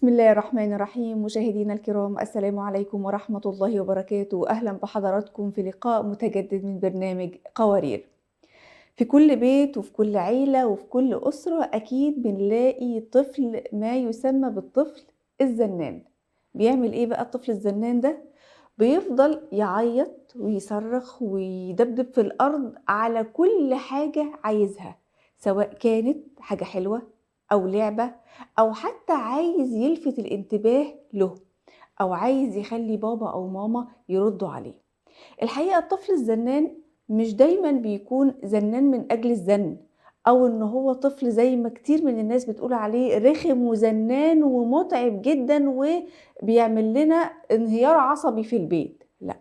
بسم الله الرحمن الرحيم. مشاهدينا الكرام، السلام عليكم ورحمة الله وبركاته. أهلا بحضراتكم في لقاء متجدد من برنامج قوارير. في كل بيت وفي كل عيلة وفي كل أسرة أكيد بنلاقي طفل ما يسمى بالطفل الزنان. بيعمل إيه بقى الطفل الزنان ده؟ بيفضل يعيط ويصرخ ويدبدب في الأرض على كل حاجة عايزها، سواء كانت حاجة حلوة أو لعبة أو حتى عايز يلفت الانتباه له، أو عايز يخلي بابا أو ماما يردوا عليه. الحقيقة الطفل الزنان مش دايما بيكون زنان من أجل الزن، أو إن هو طفل زي ما كتير من الناس بتقول عليه رخم وزنان ومتعب جدا وبيعمل لنا انهيار عصبي في البيت. لا،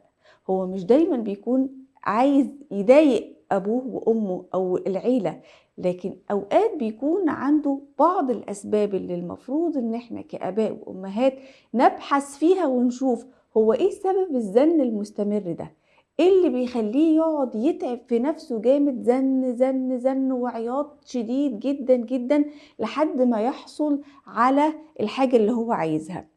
هو مش دايما بيكون عايز يضايق أبوه وأمه أو العيلة، لكن أوقات بيكون عنده بعض الأسباب اللي المفروض إن احنا كآباء وأمهات نبحث فيها ونشوف هو إيه سبب الزن المستمر ده، ايه اللي بيخليه يقعد يتعب في نفسه جامد، زن زن زن وعياط شديد جدا جدا لحد ما يحصل على الحاجة اللي هو عايزها.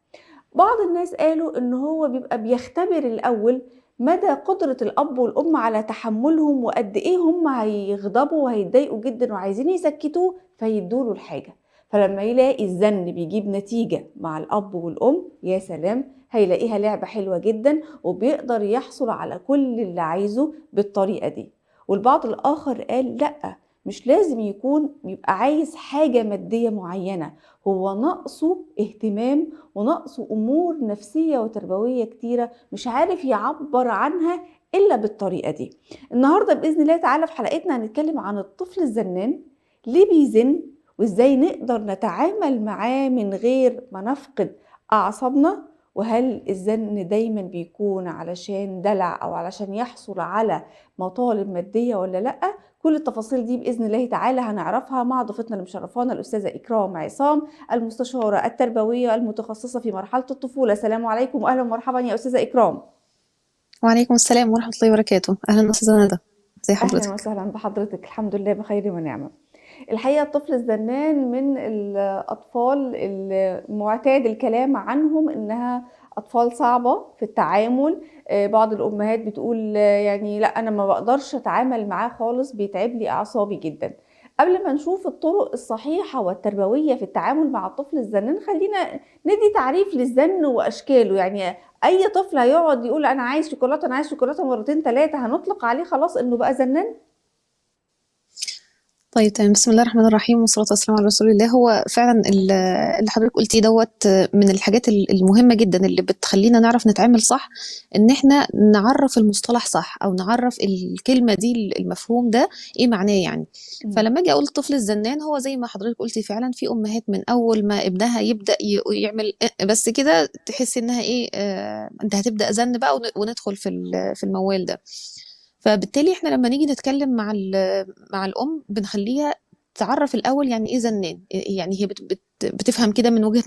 بعض الناس قالوا ان هو بيبقى بيختبر الاول مدى قدرة الاب والام على تحملهم، وقد ايه هم هيغضبوا وهيتضايقوا جدا وعايزين يسكتوه فيدوله الحاجة. فلما يلاقي الزن بيجيب نتيجة مع الاب والام، يا سلام، هيلاقيها لعبة حلوة جدا وبيقدر يحصل على كل اللي عايزه بالطريقة دي. والبعض الاخر قال لا، مش لازم يبقى عايز حاجة مادية معينة، هو نقصه اهتمام ونقصه أمور نفسية وتربوية كتيرة مش عارف يعبر عنها إلا بالطريقة دي. النهاردة بإذن الله تعالى في حلقتنا هنتكلم عن الطفل الزنان، ليه بيزن وإزاي نقدر نتعامل معاه من غير ما نفقد أعصابنا، وهل الزن دايما بيكون علشان دلع أو علشان يحصل على مطالب مادية ولا لأ. كل التفاصيل دي بإذن الله تعالى هنعرفها مع ضيفتنا المشرفانا الأستاذة إكرام عصام، المستشارة التربوية المتخصصة في مرحلة الطفولة. السلام عليكم وأهلا ومرحبا يا أستاذة إكرام. وعليكم السلام ورحمة الله وبركاته. أهلا أستاذة ندى، زي أهلا حضرتك؟ وسهلا بحضرتك، الحمد لله بخير ونعمة. الحقيقة الطفل الزنان من الأطفال المعتاد الكلام عنهم إنها أطفال صعبة في التعامل. بعض الأمهات بتقول يعني لا، أنا ما بقدرش أتعامل معاه خالص، بيتعب لي أعصابي جدا. قبل ما نشوف الطرق الصحيحة والتربوية في التعامل مع الطفل الزنان، خلينا ندي تعريف للزن وأشكاله. يعني أي طفل هيقعد يقول أنا عايز شوكولاتة، أنا عايز شوكولاتة مرتين ثلاثة، هنطلق عليه خلاص إنه بقى زنان؟ طيب تمام، بسم الله الرحمن الرحيم والصلاة والسلام على رسول الله. هو فعلا اللي حضرتك قلتيه دوت من الحاجات المهمة جدا اللي بتخلينا نعرف نتعامل صح، إن إحنا نعرف المصطلح صح أو نعرف الكلمة دي، المفهوم ده إيه معناه يعني. مم. فلما أجي أقول الطفل الزنان، هو زي ما حضرتك قلتي فعلا في أمهات من أول ما ابنها يبدأ يعمل بس كده تحس إنها إيه، أنت هتبدأ زن بقى وندخل في الموال ده. فبالتالي احنا لما نيجي نتكلم مع الام بنخليها تعرف الاول يعني ايه زنان، يعني هي بتفهم كده من وجهة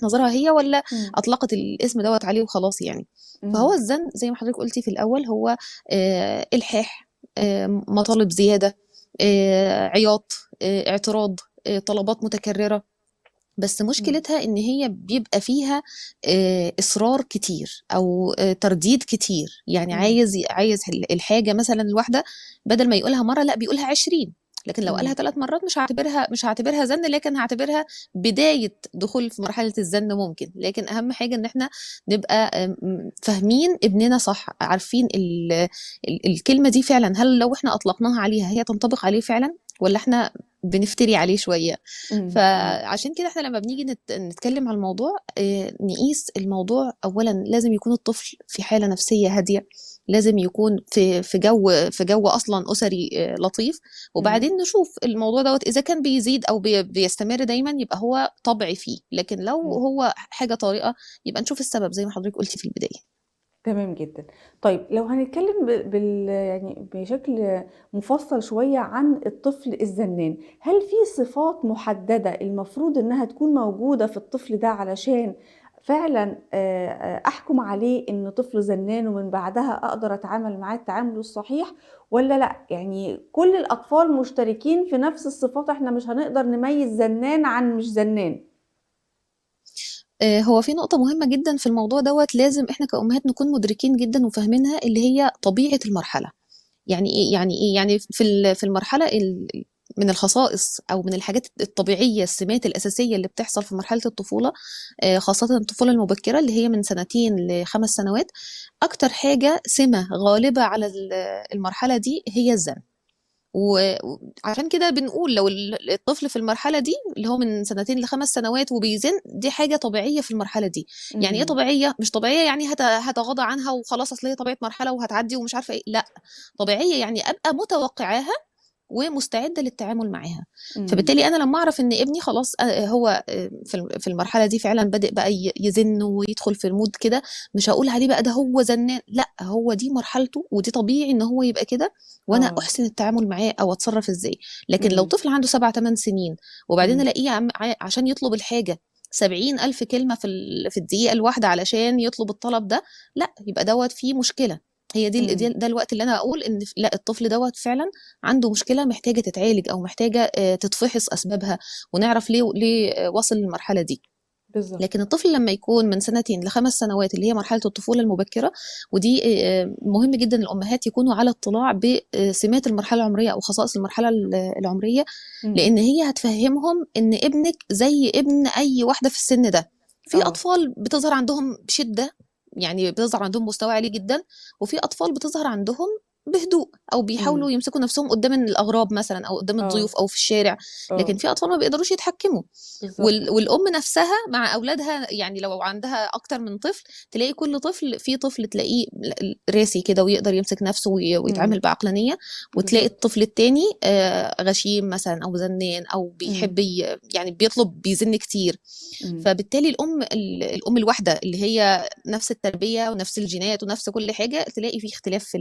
نظرها هي، ولا مم. اطلقت الاسم دوت عليه وخلاص يعني. فهو مم. الزن زي ما حضرتك قلتي في الاول هو الحاح، مطالب زيادة، عياط، اعتراض، طلبات متكررة. بس مم. مشكلتها ان هي بيبقى فيها اصرار كتير او ترديد كتير، يعني مم. عايز الحاجه مثلا الواحده بدل ما يقولها مره لا بيقولها 20. لكن لو قالها مم. 3 مرات مش هعتبرها زن، لكن هعتبرها بدايه دخول في مرحله الزن ممكن. لكن اهم حاجه ان احنا نبقى فاهمين ابننا صح، عارفين الكلمه دي فعلا، هل لو احنا اطلقناها عليها هي تنطبق عليه فعلا، ولا احنا بنفتري عليه شويه. مم. مم. فعشان كده احنا لما بنيجي نتكلم عن الموضوع، نقيس الموضوع. اولا لازم يكون الطفل في حالة نفسية هادية، لازم يكون في جو اصلا اسري لطيف. مم. وبعدين نشوف الموضوع دوت اذا كان بيزيد او بيستمر دايما، يبقى هو طبعي فيه. لكن لو مم. هو حاجة طارئة يبقى نشوف السبب زي ما حضرتك قلتي في البداية. تمام جدا. طيب لو هنتكلم يعني بشكل مفصل شوية عن الطفل الزنان، هل في صفات محددة المفروض انها تكون موجودة في الطفل ده علشان فعلا احكم عليه انه طفل زنان ومن بعدها اقدر اتعامل معاه التعامل الصحيح، ولا لا يعني كل الاطفال مشتركين في نفس الصفات، احنا مش هنقدر نميز زنان عن مش زنان؟ هو في نقطة مهمة جدا في الموضوع دوت، لازم احنا كأمهات نكون مدركين جدا وفاهمينها، اللي هي طبيعة المرحلة. يعني ايه؟ يعني ايه؟ يعني في المرحلة من الخصائص او من الحاجات الطبيعية، السمات الأساسية اللي بتحصل في مرحلة الطفولة، خاصة الطفولة المبكرة اللي هي من 2 ل5 سنوات. اكتر حاجة سمة غالبة على المرحلة دي هي الزن. وعشان كده بنقول لو الطفل في المرحلة دي اللي هو من 2 ل5 سنوات وبيزن، دي حاجة طبيعية في المرحلة دي. يعني ايه امم. طبيعية؟ مش طبيعية يعني هتغاضى عنها وخلاص اصل هي طبيعة مرحلة وهتعدي ومش عارفة ايه، لا. طبيعية يعني ابقى متوقعاها ومستعدة للتعامل معاها. امم. فبالتالي أنا لما أعرف إن ابني خلاص هو في المرحلة دي فعلا بادئ بقى يزن ويدخل في المود كده، مش هقول عليه بقى ده هو زنان، لا، هو دي مرحلته ودي طبيعي إن هو يبقى كده، وأنا اه. أحسن التعامل معاه أو أتصرف إزاي. لكن لو امم. طفل عنده 7 8 سنين وبعدين امم. ألاقيه عشان يطلب الحاجة 70 ألف كلمة في الدقيقة الواحدة علشان يطلب الطلب ده، لا، يبقى دوت فيه مشكلة. هي امم. ده الوقت اللي انا اقول ان لا، الطفل دوت فعلا عنده مشكلة محتاجة تتعالج أو محتاجة تتفحص أسبابها، ونعرف ليه وصل للمرحلة دي. بالظبط. لكن الطفل لما يكون من 2 ل5 سنوات اللي هي مرحلة الطفولة المبكرة، ودي مهم جدا الأمهات يكونوا على اطلاع بسمات المرحلة العمرية أو خصائص المرحلة العمرية، امم. لأن هي هتفهمهم إن ابنك زي ابن أي واحدة في السن ده. في اه. أطفال بتظهر عندهم بشدة، يعني بتظهر عندهم مستوى عالي جدا، وفي أطفال بتظهر عندهم بهدوء او بيحاولوا امم. يمسكوا نفسهم قدام الاغراب مثلا او قدام اه. الضيوف او في الشارع. لكن اه. في اطفال ما بيقدروش يتحكموا. بالظبط. والام نفسها مع اولادها، يعني لو عندها اكتر من طفل، تلاقي كل طفل، في طفل تلاقيه راسي كده ويقدر يمسك نفسه ويتعامل امم. بعقلانية، وتلاقي بالظبط. الطفل التاني غشيم مثلا او زنان او امم. بيحب يعني بيطلب بيزن كتير. امم. فبالتالي الام الواحده اللي هي نفس التربيه ونفس الجينات ونفس كل حاجه، تلاقي في اختلاف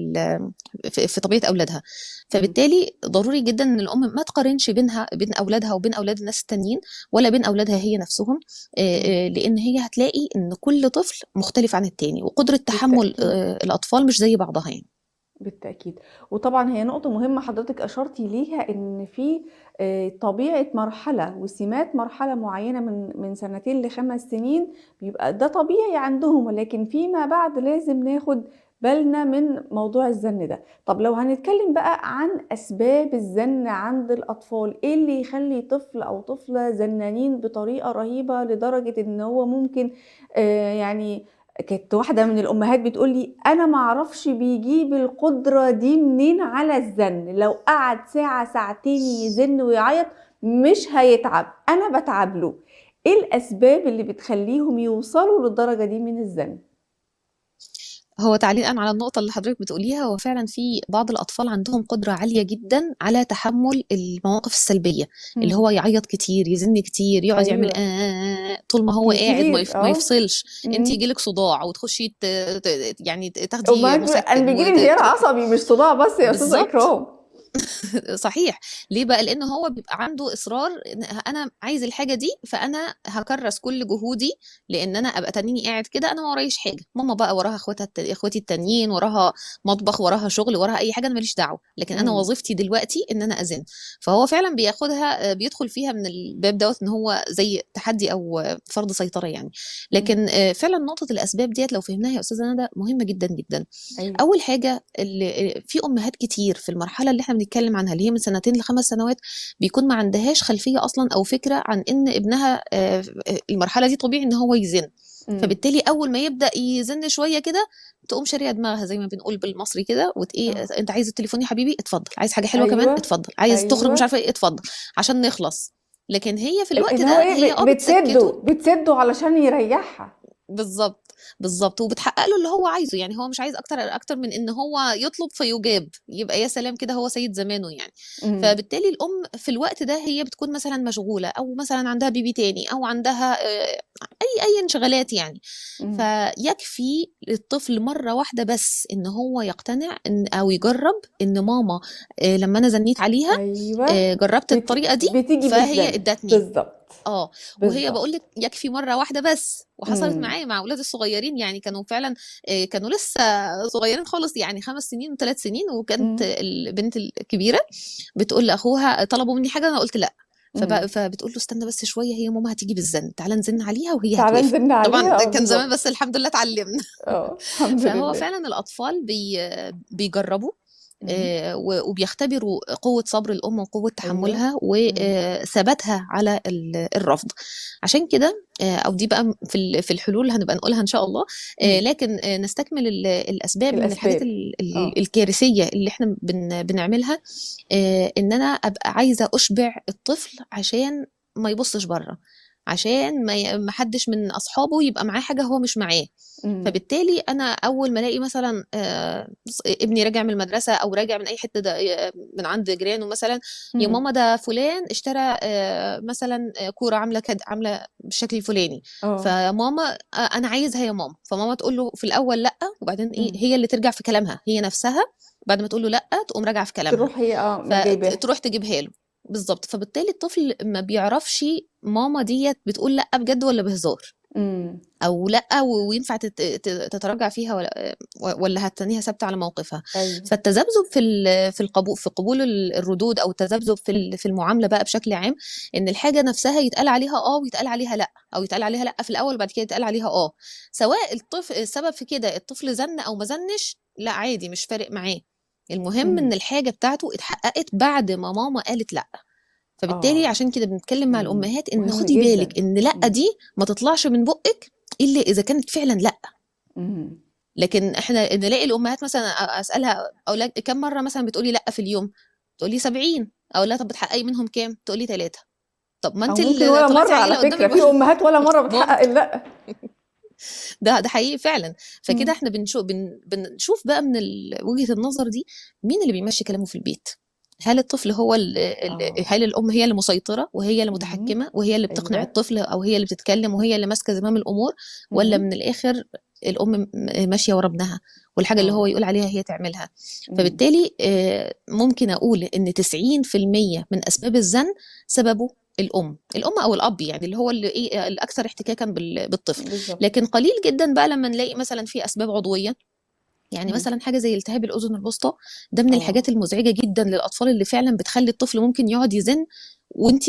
في طبيعه اولادها. امم. فبالتالي ضروري جدا ان الام ما تقارنش بين اولادها وبين اولاد الناس التانيين، ولا بين اولادها هي نفسهم. امم. لان هي هتلاقي ان كل طفل مختلف عن التاني، وقدره تحمل بالتأكيد. الاطفال مش زي بعضها يعني. بالتأكيد. وطبعا هي نقطة مهمة حضرتك أشرتي ليها، إن في طبيعة مرحلة وسمات مرحلة معينة من 2 ل5 سنين بيبقى ده طبيعي عندهم، ولكن فيما بعد لازم ناخد بالنا من موضوع الزن ده. طب لو هنتكلم بقى عن أسباب الزن عند الأطفال، إيه اللي يخلي طفل أو طفلة زنانين بطريقة رهيبة لدرجة إن هو ممكن يعني كانت واحدة من الأمهات بتقول لي: أنا معرفش بيجيب القدرة دي منين على الزن، لو قعد ساعة ساعتين يزن ويعيط مش هيتعب، أنا بتعب له. إيه الأسباب اللي بتخليهم يوصلوا للدرجة دي من الزن؟ هو تعليقا على النقطة اللي حضرتك بتقوليها، هو فعلا في بعض الأطفال عندهم قدرة عالية جدا على تحمل المواقف السلبية، اللي مم. هو يعيط كتير، يزن كتير، يقعد يعمل أيوه. طول ما هو قاعد كتير ما اه. يفصلش. انت مم. يجيلك صداع وتخشي يعني تاخدي أمهات أنا مسكن بيجيلي انهيار عصبي مش صداع بس يا أستاذة بالظبط. إكرام. صحيح. ليه بقى؟ لان هو بيبقى عنده اصرار إن انا عايز الحاجه دي، فانا هكرس كل جهودي، لان انا ابقى تنيني قاعد كده انا ما ورايش حاجه، ماما بقى وراها اخواتي التانيين، وراها مطبخ، وراها شغل، وراها اي حاجه، انا ماليش دعوه، لكن انا مم. وظيفتي دلوقتي ان انا اذن. فهو فعلا بياخدها بيدخل فيها من الباب دوت ان هو زي تحدي او فرض سيطره يعني. مم. لكن فعلا نقطه الاسباب ديت لو فهمناها يا استاذه ندى مهمه جدا جدا. أيوه. اول حاجه، اللي في امهات كتير في المرحله اللي احنا بنتكلم عنها اللي هي من 2 ل5 سنوات، بيكون ما عندهاش خلفيه اصلا او فكره عن ان ابنها المرحله دي طبيعي ان هو يزن. مم. فبالتالي اول ما يبدا يزن شويه كده، تقوم شاريه دماغها زي ما بنقول بالمصري كده، ايه، اه. انت عايز التليفون يا حبيبي؟ اتفضل. عايز حاجه حلوه كمان؟ أيوه. اتفضل. عايز تخرج مش أيوه. عارفه ايه؟ اتفضل، عشان نخلص. لكن هي في الوقت اللي هو ده إيه، هي بتسكته. بتسده علشان يريحها. بالظبط. بالظبط، وبتحقق له اللي هو عايزه، يعني هو مش عايز اكتر من ان هو يطلب فيجاب، يبقى يا سلام كده هو سيد زمانه يعني. مم. فبالتالي الام في الوقت ده هي بتكون مثلا مشغوله، او مثلا عندها بيبي تاني، او عندها اي انشغالات يعني. مم. فيكفي الطفل مره واحده بس ان هو يقتنع ان او يجرب ان ماما لما انا زنيت عليها أيوه. جربت الطريقه دي بتيجي فهي بالزن. ادتني. بالضبط. اه. وهي بالضبط. بقول لك يكفي مره واحده بس، وحصلت إمم. معايا مع اولادي الصغيرين، يعني كانوا فعلا كانوا لسه صغيرين خالص، يعني 5 سنين و3 سنين، وكانت إمم. البنت الكبيره بتقول لاخوها طلبوا مني حاجه، انا قلت لا. إمم. فبتقول له استنى بس شوية، هي ماما هتيجي بالزن، تعالَ نزِن عليها وهي تعالَ هتوافق. نزِن طبعًا عليها، كان زمان بالضبط. بس الحمد لله اتعلمنا. الحمد فهو لله. فعلًا الأطفال بيجرّبوا إمم. وبيختبروا قوة صبر الأم وقوة أيوه. تحمُّلها إمم. وثباتها على الرفض. عشان كده أو دي بقى في الحلول هنبقى نقولها إن شاء الله. إمم. لكن نستكمل الأسباب من الحاجات الأسباب. آه. الكارثية اللي إحنا بنعملها. إن أنا أبقى عايزة أشبع الطفل عشان ما يبُصّش برّه، عشان ما حدّش من أصحابه يبقى معاه حاجة هو مش معاه. إمم. فبالتالي أنا أول ما ألاقي مثلًا ابني راجع من المدرسة أو راجع من أي حتّة من عند جيرانه مثلًا، يا إمم. ماما ده فلان اشترى مثلًا كورة عاملة بالشكل الفلاني، آه. فماما أنا عايزها يا ماما، فماما تقول له في الأول لأ، وبعدين إيه، إمم. هي اللي ترجع في كلامها، هي نفسها بعد ما تقول له لأ، تقوم راجعة في كلامها، تروح هي جايباها. تروح تجيبها له. بالضبط، فبالتالي الطفل ما بيعرفش ماما ديّة بتقول لأ بجد والّا بهزار. إمم. أو لأ وينفع تتراجع فيها والّا هتتنّيها ثابتة على موقفها. أيوه. فالتذبذب في قبول الردود أو التذبذب في المعاملة بقى بشكل عام، إن الحاجة نفسها يتقال عليها آه ويتقال عليها لأ، أو يتقال عليها لأ في الأول وبعد كده يتقال عليها آه. سواء السبب في كده الطفل زَن أو ما زنِّش، لأ عادي مش فارق معاه، المهم إن إمم. الحاجة بتاعته اتحققت بعد ما ماما قالت لأ. فبالتالي آه. عشان كده بنتكلم مع إمم. الأمهات إن مهم خدي بالِك جدًا. إن لأ إمم. دي ما تطلعش من بُقِّك إلا إذا كانت فعلًا لأ. إمم. لكن إحنا نلاقي الأمهات مثلًا أسألها أقول لها كام مرّة مثلًا بتقولي لأ في اليوم؟ تقول لي 70. أقول لها طب بتحققي منهم كام؟ تقول لي 3. طب ما أو أنتِ ممكن اللي ولا طلعتِ مرّة على عيّلة فكرة، قدّامي في أمهات ولا مرّة بتحقق ممكن. اللأ. ده حقيقي فعلًا. فكده إمم. إحنا بنشوف بقى من وجهة النظر دي مين اللي بيمشّي كلامه في البيت. هل الطفل هو آه. هل الأم هي اللي مسيطرة وهي اللي اهم. متحكمة وهي اللي بتقنع أيوه. الطفل أو هي اللي بتتكلم وهي اللي ماسكة زمام الأمور، والّا اهم. من الآخر الأم ماشية ورا ابنها والحاجة اللي هو آه. يقول عليها هي تعملها. إمم. فبالتالي ممكن أقول إن 90% من أسباب الزَّن سببه الأم أو الأب يعني اللي هو اللي إيه الأكثر احتكاكًا بالطفل. بالضبط. لكن قليل جدًا بقى لمّا نلاقي مثلًا في أسباب عضوية، يعني إمم. مثلًا حاجة زي التهاب الأذن الوسطى، ده من الحاجات آه. المزعجة جدًا للأطفال اللي فعلًا بتخلّي الطفل ممكن يقعد يزن وأنتِ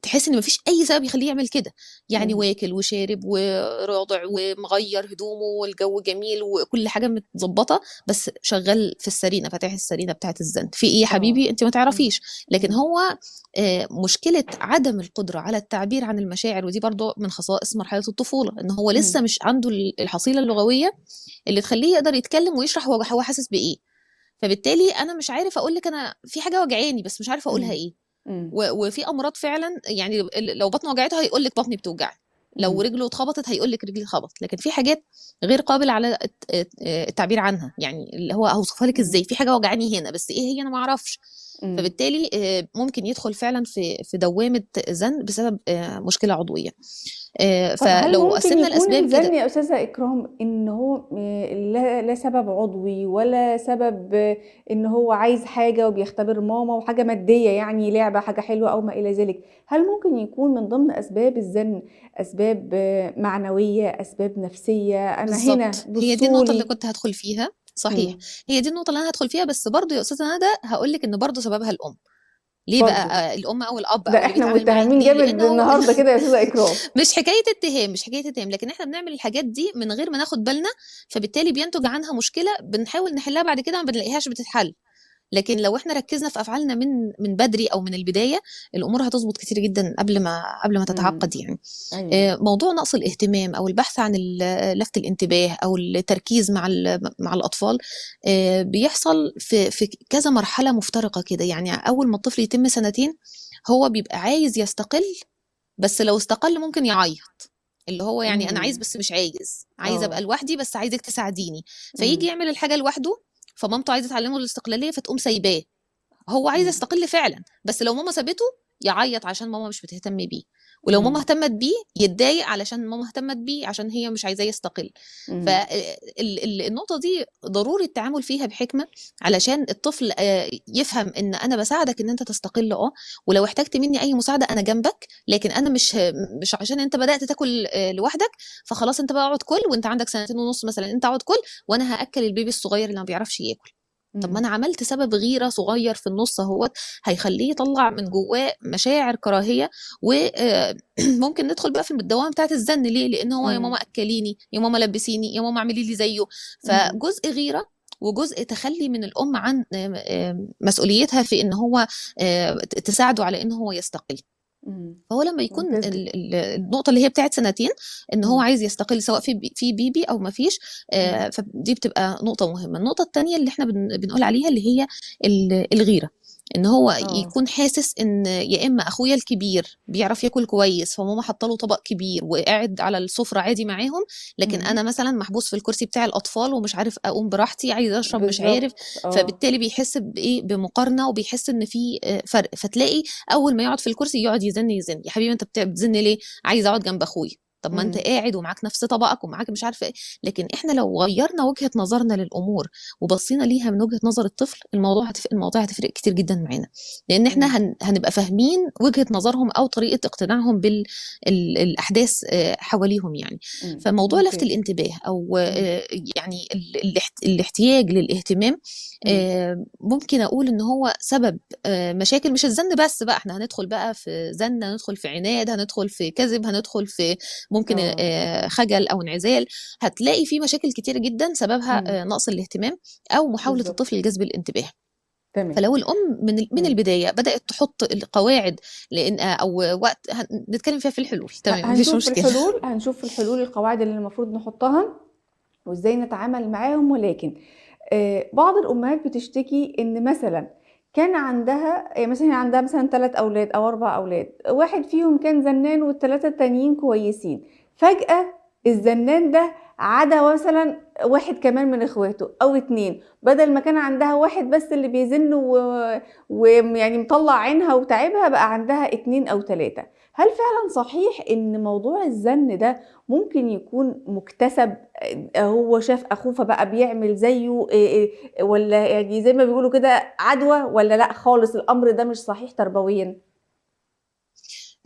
تحسّي إن ما فيش أي سبب يخلّيه يعمل كده، يعني إمم. واكل وشارب وراضع ومغيّر هدومه والجو جميل وكل حاجة متضبّطة، بس شغّال في السرينة، فاتح السرينة بتاعة الزن، في إيه يا حبيبي آه. أنتِ ما إمم. تعرفيش. لكن إمم. هو مشكلة عدم القدرة على التعبير عن المشاعر ودي برضه من خصائص مرحلة الطفولة، إن هو إمم. لسه مش عنده الحصيلة اللغوية اللي تخلّيه يقدر يتكلّم ويشرح هو حاسس بإيه. فبالتالي أنا مش عارف أقول لِك أنا في حاجة واجعاني بس مش عارفة أقولها إمم. إيه. إمم. وفي أمراض فعلًا يعني لو بطنه وجعته هيقول لِك بطني بتوجعني، لو إمم. رجله اتخبطت هيقول لِك رجلي اتخبطت، لكن في حاجات غير قابل على التعبير عنها، يعني اللي هو هاوصفها لِك إمم. إزاي، في حاجة وجعاني هنا بس إيه هي أنا ما أعرفش. إمم. فبالتالي ممكن يدخل فعلًا في دوّامة زَن بسبب مشكلة عضوية. طب هل فلو ممكن قسّمنا يكون الأسباب كده الزن يا أستاذة إكرام إن هو لا سبب عضوي ولا سبب إن هو عايز حاجة وبيختبر ماما وحاجة مادية يعني لعبة، حاجة حلوة أو ما إلى ذلك، هل ممكن يكون من ضمن أسباب الزن أسباب معنوية، أسباب نفسية، أنا هنا بالضبط، هي دي بصوا النقطة اللي لي؟ كنت هادخل فيها، صحيح، إمم. هي دي النقطة اللي أنا هادخل فيها، بس برضه يا أستاذة ندى هاقول لِك إن برضه سببها الأم. ليه بقى برضه. الأم أو الأب أو ده اللي إحنا بيتعامل معاها متهمين ليه؟ جامد لإن هو النهارده كده يا أستاذة إكرام. مش حكاية اتهام، لكن إحنا بنعمل الحاجات دي من غير ما ناخد بالنا، فبالتالي بينتج عنها مشكلة بنحاول نحلها بعد كده ما بنلاقيهاش بتتحل. لكن لو إحنا ركّزنا في أفعالنا من بدري أو من البداية، الأمور هتضبط كتير جدًا قبل ما إمم. تتعقد يعني. أيوه. موضوع نقص الاهتمام أو البحث عن لَفْت الانتباه أو التركيز مع الأطفال، بيحصل في كذا مرحلة مفترقة كده، يعني أول ما الطفل يتم سنتين، هو بيبقى عايز يستقل، بس لو استقل ممكن يعيّط، اللي هو يعني أنا عايز إمم. بس مش عايز أبقى آه. لوحدي بس عايزِك تساعديني، فييجي إمم. يعمل الحاجة لوحده، فمامته عايزة تعلّمه الاستقلالية فتقوم سايباه. هو عايز إمم. يستقل فعلًا، بس لو ماما سابته يعيّط عشان ماما مش بتهتم بيه، ولو ماما إمم. اهتمت بيه يتضايق علشان ماما اهتمت بيه عشان هي مش عايزاه يستقل. ف إمم. النقطة دي ضروري التعامل فيها بحكمة، علشان الطفل يفهم إن أنا باساعدك إن أنت تستقل ولو احتجت مني أي مساعدة أنا جنبك، لكن أنا مش عشان أنت بدأت تاكل لوحدك، فخلاص أنت بقى اقعد كُل وأنت عندك سنتين ونُص مثلًا، أنت اقعد كُل وأنا هأكّل البيبي الصغير اللي ما بيعرفش ياكل. طب ما إمم. انا عملت سبب غيره صغير في النص اهوت هيخليه يطلع من جواه مشاعر كراهيه، وممكن ندخل بقى في الدوامه بتاعت الزن. ليه؟ لان هو يا ماما إمم. اكليني، يا ماما لبسيني، يا ماما اعملي لي زيه. إمم. فجزء غيره وجزء تخلي من الام عن مسؤوليتها في ان هو تساعده على ان هو يستقل. إمم. فهو لما يكون ممتاز جدًا. النقطة اللي هي بتاعت سنتين إن هو إمم. عايز يستقل سواء في بيبي أو ما فيش، إمم. فدي بتبقى نقطة مهمة. النقطة التانية اللي إحنا بنقول عليها اللي هي الغيرة، إن هو آه. يكون حاسس إن يا إما أخويا الكبير بيعرف ياكل كويس فماما حاطة له طبق كبير وقاعد على السفرة عادي معاهم، لكن إمم. أنا مثلا محبوس في الكرسي بتاع الأطفال ومش عارف أقوم براحتي، عايز أشرب مش عارف. بالضبط. آه. فبالتالي بيحس بإيه، بمقارنة، وبيحس إن في فرق. فتلاقي اول ما يقعد في الكرسي يقعد يزن يزن. يا حبيبي انت بتزن ليه؟ عايز اقعد جنب اخويا. طب ما انت إمم. قاعد ومعاك نفس طبقك ومعاك مش عارفه ايه. لكن احنا لو غيرنا وجهه نظرنا للامور وبصينا ليها من وجهه نظر الطفل، الموضوع هتفرق كتير جدا معانا، لان احنا إمم. هنبقى فاهمين وجهه نظرهم او طريقه اقتناعهم بالاحداث حواليهم يعني. إمم. فموضوع لفت ممتاز. الانتباه او إمم. يعني الاحتياج للاهتمام، إمم. ممكن اقول ان هو سبب مشاكل. مش الزن بس بقى، احنا هندخل بقى في زن، هندخل في عناد، هندخل في كذب، هندخل في ممكن آه. خجل او انعزال. هتلاقي في مشاكل كتير جدا سببها إمم. نقص الاهتمام او محاولة بالضبط. الطفل لجذب الانتباه. تمام. فلو الام من إمم. البدايه بدات تحط القواعد، لان او وقت نتكلم فيها في الحلول، تمام مفيش هنشوف في مشكله. الحلول، هنشوف في الحلول القواعد اللي المفروض نحطها وإزاي نتعامل معاهم، ولكن بعض الأمهات بتشتكي إن مثلًا كان عندها مثلًا هي عندها مثلًا 3 أولاد أو 4 أولاد، واحد فيهم كان زنّان وال3 التانيين كويسين، فجأة الزنّان ده عدا مثلًا واحد كمان من إخواته أو 2، بدل ما كان عندها واحد بس اللي بيزن ويعني مطلّع عينها وتاعبها، بقى عندها 2 أو 3. هل فعلًا صحيح إن موضوع الزن ده ممكن يكون مُكتسب، هو شاف أخوه فبقى بيعمل زيه، والّا يعني زي ما بيقولوا كده عدوى، والّا لأ خالص الأمر ده مش صحيح تربويًا؟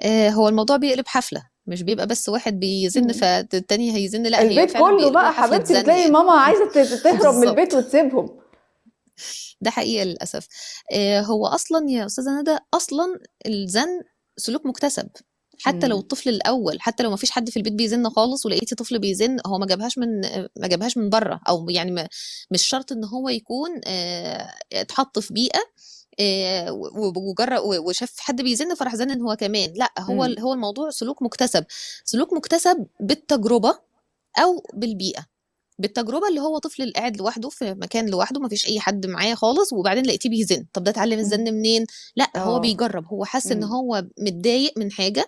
هو الموضوع بيقلب حفله، مش بيبقى بس واحد بيزن إمم. فالتاني هيزن، لا هي البيت فعلا كله بيقلبوها بقى حفله حبيبتي، زن بتلاقي يعني. ماما عايزة تهرب من البيت بالظبط، وتسيبهم. ده حقيقة للأسف. هو أصلا يا أستاذة ندى، أصلا الزن سلوك مكتسب. حتى لو إمم. الطفل الأول، حتى لو ما فيش حد في البيت بيزن خالص ولقيتي طفل بيزن، هو ما جابهاش من بره، أو يعني مش شرط إن هو يكون اتحط في بيئة وجرب وشاف حد بيزن فراح زنن هو كمان. لا، هو إمم. هو الموضوع سلوك مكتسب. سلوك مكتسب بالتجربة أو بالبيئة. بالتجربة اللي هو طفل اللي قاعد لوحده في مكان لوحده ما فيش أي حد معاه خالص، وبعدين لقيتيه بيزن. طب ده اتعلم الزن إمم. منين؟ لأ، هو آه. بيجرب، هو حس إن إمم. هو متضايق من حاجة،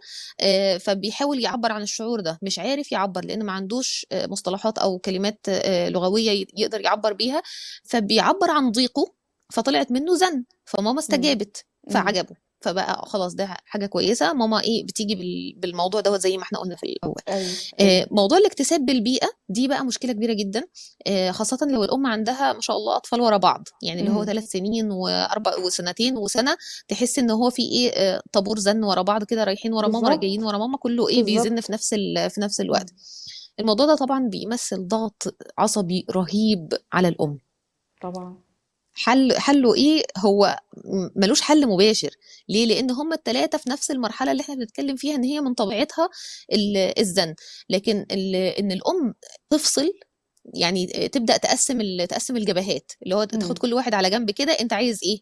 فبيحاول يعبّر عن الشعور ده، مش عارف يعبّر لإن ما عندوش مصطلحات أو كلمات لغوية يقدر يعبّر بيها، فبيعبّر عن ضيقه، فطلعت منه زن، فماما إمم. استجابت، إمم. فعجبه. فبقى خلاص ده حاجة كويسة، ماما إيه بتيجي بالموضوع دوّة زي ما إحنا قُلنا في الأول. أيوه. أيوه. موضوع الاكتساب بالبيئة دي بقى مشكلة كبيرة جدًا، خاصةً لو الأم عندها ما شاء الله أطفال ورا بعض، يعني اللي هو إمم. 3 سنين وسنتين وسنة، تحسي إن هو في إيه، طابور زن ورا بعض كده، رايحين ورا ماما راجعين بالضبط. ورا ماما، كله إيه بيزن في بالضبط. نفس إمم. الوقت. الموضوع ده طبعًا بيمثل ضغط عصبي رهيب على الأم. طبعًا. حله إيه؟ هو مالوش حل مباشر. ليه؟ لإن هُم ال3 في نفس المرحلة اللي إحنا بنتكلم فيها، إن هي من طبيعتها الزن. لكن إن الأم تفصل، يعني تبدأ تقسّم الجبهات، اللي هو تاخد إمم. كل واحد على جنب كده، أنت عايز إيه؟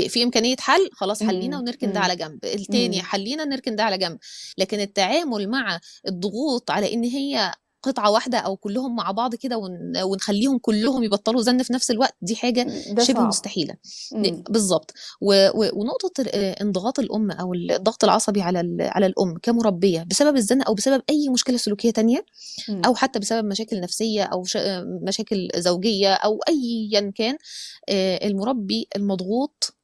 في إمكانية حل، خلاص حلّينا إمم. ونركن ده إمم. على جنب، التاني إمم. حلّينا نركن ده على جنب. لكن التعامل مع الضغوط على إن هي قطعة واحدة أو كلّهم مع بعض كده ونخلّيهم كلّهم يبطّلوا زَن في نفس الوقت، دي حاجة ده شِبه صعب. مستحيلة. إمم. بالضبط. ونقطة انضغاط الأم أو الضغط العصبي على الأم كمُربية بسبب الزَن أو بسبب أي مشكلة سلوكية تانية، إمم. أو حتى بسبب مشاكل نفسية أو مشاكل زوجية أو أيًا كان، المُربّي المضغوط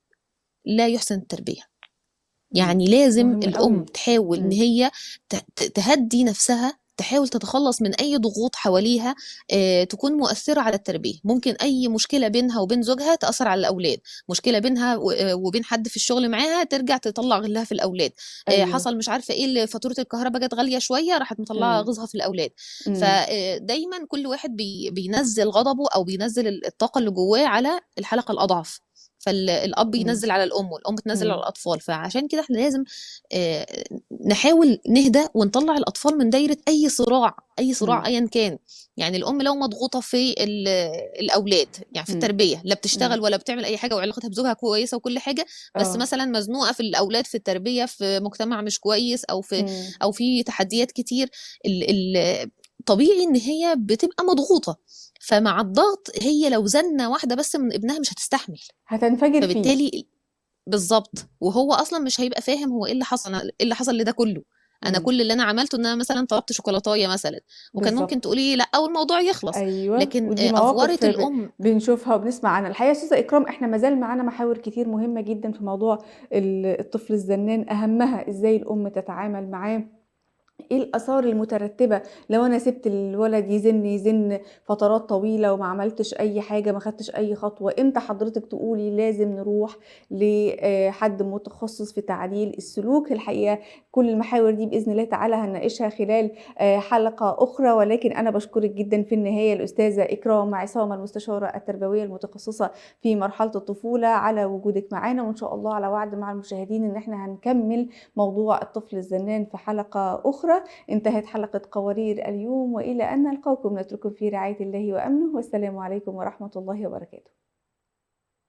لا يحسن التربية. إمم. يعني لازم مهم الأم أوي. تحاول إن إمم. هي تهدّي نفسها تحاول تتخلص من أي ضغوط حواليها تكون مؤثرة على التربية. ممكن أي مشكلة بينها وبين زوجها تأثر على الأولاد، مشكلة بينها وبين حد في الشغل معاها ترجع تطلع غلها في الأولاد، أيوه. حصل مش عارفة إيه فاتورة الكهرباء جت غالية شوية راحت مطلعة إمم. غيظها في الأولاد. إمم. فدايما كل واحد بينزل غضبه أو بينزل الطاقة اللي جواه على الحلقة الأضعف. فالأب إمم. ينزل على الأم والأم تنزل على إمم. الأطفال. فعشان كده احنا لازم آه، نحاول نهدى ونطلع الأطفال من دايرة أي صراع، أي صراع إمم. أيا كان. يعني الأم لو مضغوطة في الأولاد، يعني في إمم. التربية، لا إمم. بتشتغل ولا بتعمل أي حاجة وعلاقتها بزوجها كويسة وكل حاجة، بس آه. مثلا مزنوقة في الأولاد في التربية في مجتمع مش كويس إمم. أو في تحديات كتير، طبيعي إن هي بتبقى مضغوطة. فمع الضغط هي لو زنة واحدة بس من ابنها مش هتستحمل. هتنفجر فيه. فبالتالي بالظبط، وهو اصلا مش هيبقى فاهم هو ايه اللي حصل، ايه اللي حصل لده كله. انا إمم. كل اللي انا عملته ان انا مثلا طلبت شوكولاتايه مثلا، وكان ممكن بالضبط. تقولي لا والموضوع يخلص. أيوه، لكن ودي افوره مواقف الام. بنشوفها وبنسمع عنها. الحقيقة يا أستاذة إكرام إحنا ما زال معانا محاور كتير مهمة جدًا في موضوع الطفل الزنان، أهمها إزاي الأم تتعامل معاه، إيه الآثار المترتبة لو أنا سِبت الولد يزن فترات طويلة وما عملتش أي حاجة، ما خدتش أي خطوة، إمتى حضرتك تقولي لازم نروح حد متخصص في تعديل السلوك. الحقيقة كل المحاور دي بإذن الله تعالى هنناقشها خلال حلقة أخرى، ولكن أنا باشكرِك جدًا في النهاية الأستاذة إكرام عصام المستشارة التربوية المتخصصة في مرحلة الطفولة على وجودِك معانا، وإن شاء الله على وعد مع المشاهدين إن إحنا هنكمّل موضوع الطفل الزنان في حلقة أخرى. انتهت حلقة قوارير اليوم، وإلى أن نلقاكم نترككم في رعاية الله وأمنه، والسلام عليكم ورحمة الله وبركاته.